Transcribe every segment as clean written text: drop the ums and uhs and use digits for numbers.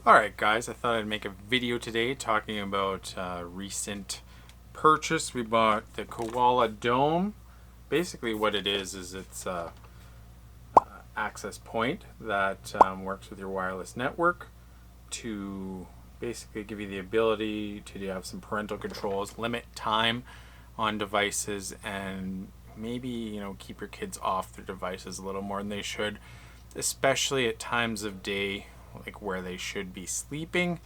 Alright guys, I thought I'd make a video today talking about recent purchase. We bought the Koala Dome. Basically what it is it's a access point that works with your wireless network to basically give you the ability to have some parental controls, limit time on devices, and maybe keep your kids off their devices a little more than they should, especially at times of day like where they should be sleeping.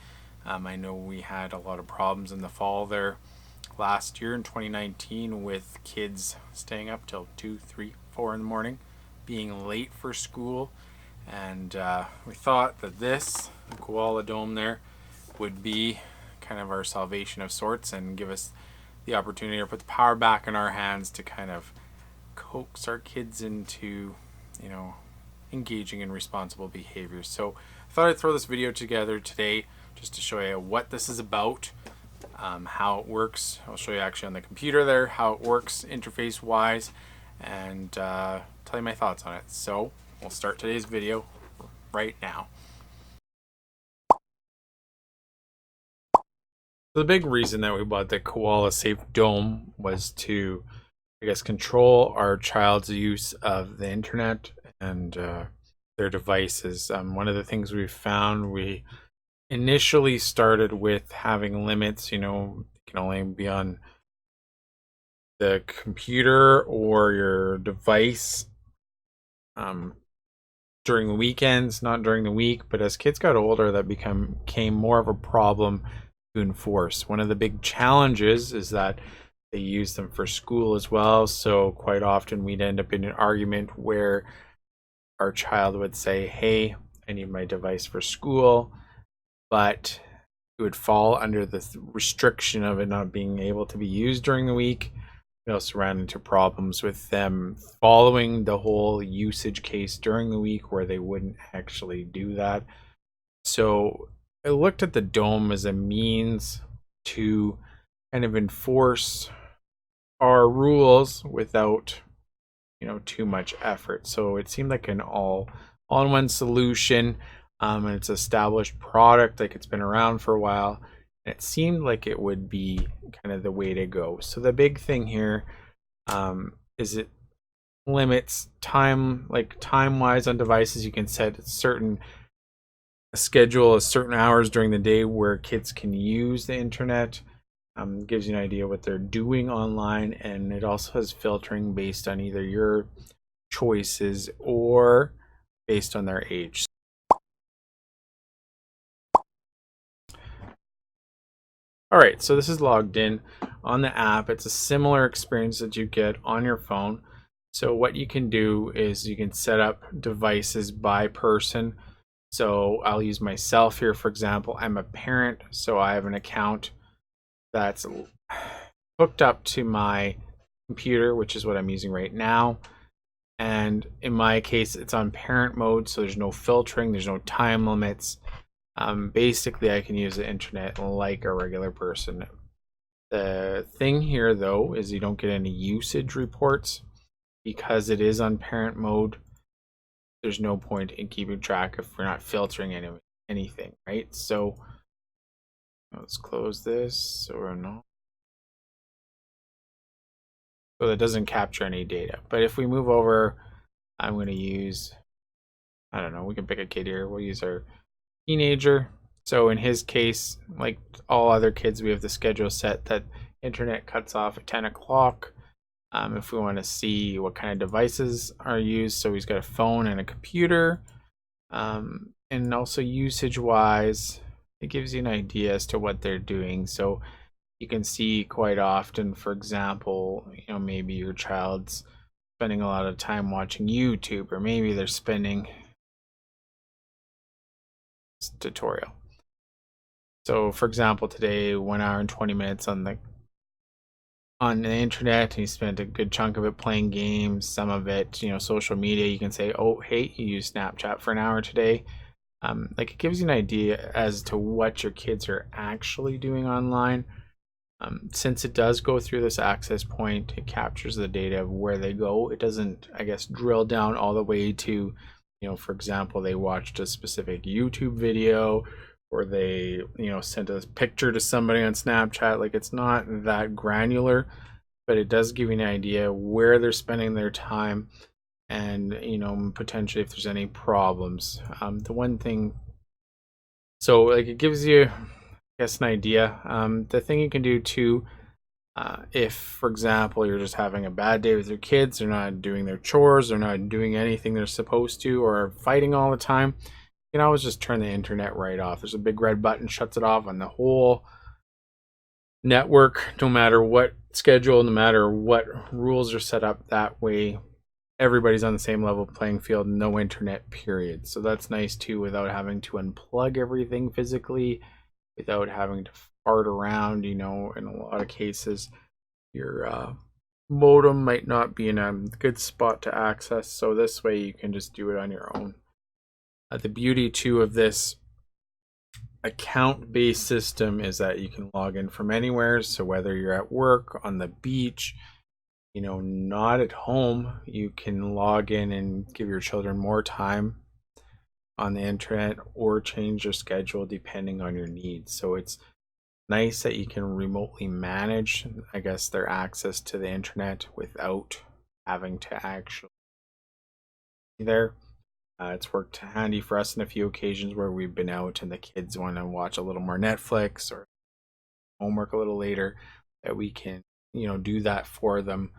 I know we had a lot of problems in the fall there last year in 2019 with kids staying up till 2, 3, 4 in the morning, being late for school. And we thought that this Koala Dome there would be kind of our salvation of sorts and give us the opportunity to put the power back in our hands to kind of coax our kids into, engaging in responsible behaviors. So I thought I'd throw this video together today just to show you what this is about, how it works. I'll show you actually on the computer there how it works interface wise, and tell you my thoughts on it. So we'll start today's video right now. The big reason that we bought the Koala Safe Dome was to, control our child's use of the internet and their devices. One of the things we found, we initially started with having limits. You can only be on the computer or your device during the weekends, not during the week. But as kids got older, that became more of a problem to enforce. One of the big challenges is that they use them for school as well. So quite often we'd end up in an argument where our child would say, "Hey, I need my device for school," but it would fall under the restriction of it not being able to be used during the week. We also ran into problems with them following the whole usage case during the week where they wouldn't actually do that. So I looked at the Dome as a means to kind of enforce our rules without too much effort. So it seemed like an all-on-one solution, and it's an established product, like it's been around for a while, and it seemed like it would be kind of the way to go. So the big thing here is it limits time, like time-wise on devices. You can set a schedule of certain hours during the day where kids can use the internet. Gives you an idea what they're doing online, and it also has filtering based on either your choices or based on their age. Alright, so this is logged in on the app. It's a similar experience that you get on your phone. So what you can do is you can set up devices by person. So I'll use myself here, for example. I'm a parent, so I have an account that's hooked up to my computer, which is what I'm using right now. And in my case, it's on parent mode, so there's no filtering, there's no time limits. Basically, I can use the internet like a regular person. The thing here, though, is you don't get any usage reports because it is on parent mode. There's no point in keeping track if we're not filtering anything, right? So let's close this so we're not. So that doesn't capture any data. But if we move over, I'm going to use, I don't know, we can pick a kid here. We'll use our teenager. So in his case, like all other kids, we have the schedule set that internet cuts off at 10 o'clock. If we want to see what kind of devices are used, so he's got a phone and a computer. And also usage wise, it gives you an idea as to what they're doing. So you can see quite often, for example, maybe your child's spending a lot of time watching YouTube, or maybe they're spending this tutorial. So for example, today 1 hour and 20 minutes on the internet, and he spent a good chunk of it playing games, some of it social media. You can say, oh hey, you used Snapchat for an hour today. Like it gives you an idea as to what your kids are actually doing online. Since it does go through this access point, it captures the data of where they go. It doesn't, drill down all the way to, for example, they watched a specific YouTube video or they, sent a picture to somebody on Snapchat. Like, it's not that granular, but it does give you an idea where they're spending their time, and potentially if there's any problems. The one thing, so like, it gives you, I guess, an idea. The thing you can do too, if, for example, you're just having a bad day with your kids, they're not doing their chores, they're not doing anything they're supposed to, or fighting all the time, you can always just turn the internet right off. There's a big red button, shuts it off on the whole network, no matter what schedule, no matter what rules are set up. That way, everybody's on the same level playing field, no internet, period. So that's nice too, without having to unplug everything physically, without having to fart around. In a lot of cases, your modem might not be in a good spot to access, so this way you can just do it on your own. The beauty too of this account-based system is that you can log in from anywhere. So whether you're at work, on the beach, not at home, you can log in and give your children more time on the internet, or change your schedule depending on your needs. So it's nice that you can remotely manage, I guess, their access to the internet without having to actually be there. It's worked handy for us in a few occasions where we've been out and the kids want to watch a little more Netflix or homework a little later, that we can, do that for them.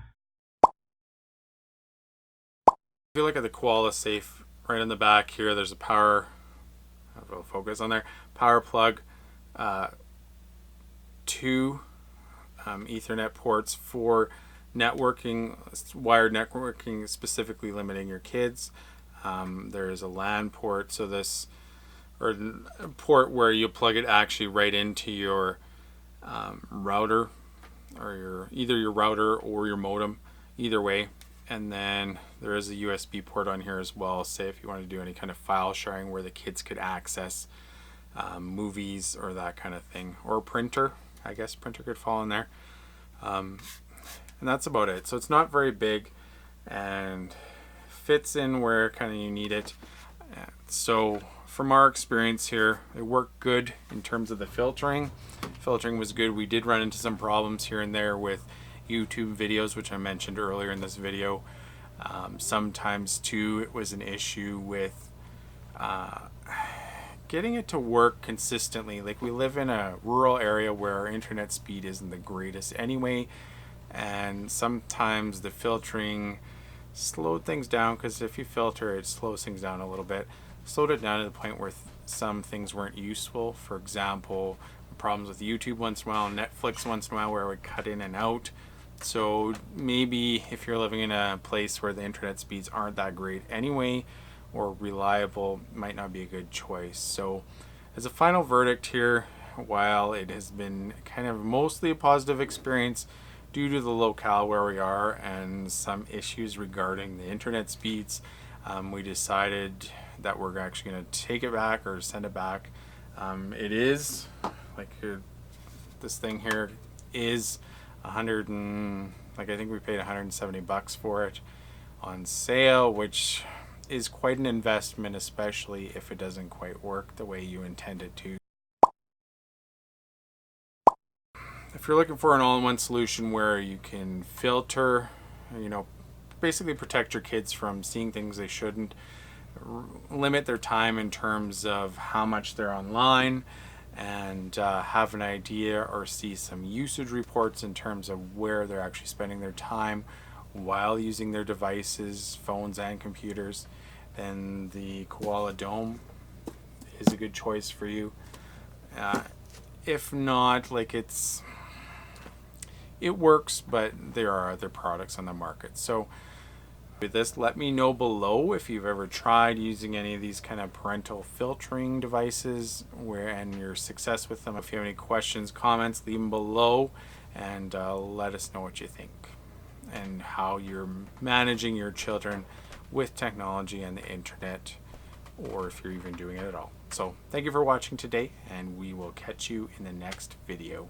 If you look at the Koala Safe, right in the back here, there's a power, I'll focus on there, power plug, two Ethernet ports for networking, wired networking, specifically limiting your kids. There's a LAN port, so this, or a port where you plug it actually right into your router, or either your router or your modem, either way. And then there is a USB port on here as well, say if you want to do any kind of file sharing where the kids could access movies or that kind of thing, or printer. I guess printer could fall in there. And that's about it. So it's not very big and fits in where kind of you need it. So from our experience here, it worked good in terms of the filtering. Filtering was good. We did run into some problems here and there with YouTube videos, which I mentioned earlier in this video. Sometimes too, it was an issue with getting it to work consistently. Like, we live in a rural area where our internet speed isn't the greatest anyway, and sometimes the filtering slowed things down, because if you filter, it slows things down a little bit. Slowed it down to the point where some things weren't useful. For example, problems with YouTube once in a while, Netflix once in a while, where it would cut in and out. So maybe if you're living in a place where the internet speeds aren't that great anyway, or reliable, might not be a good choice. So as a final verdict here, while it has been kind of mostly a positive experience due to the locale where we are and some issues regarding the internet speeds, we decided that we're actually going to take it back, or send it back. It is like, this thing here is I think we paid $170 for it on sale, which is quite an investment, especially if it doesn't quite work the way you intend it to. If you're looking for an all-in-one solution where you can filter, basically protect your kids from seeing things they shouldn't, limit their time in terms of how much they're online, and have an idea or see some usage reports in terms of where they're actually spending their time while using their devices, phones and computers, then the Koala Dome is a good choice for you. If not, it works, but there are other products on the market. So with this, let me know below if you've ever tried using any of these kind of parental filtering devices, and your success with them. If you have any questions, comments, leave them below, and let us know what you think and how you're managing your children with technology and the internet, or if you're even doing it at all. So thank you for watching today, and we will catch you in the next video.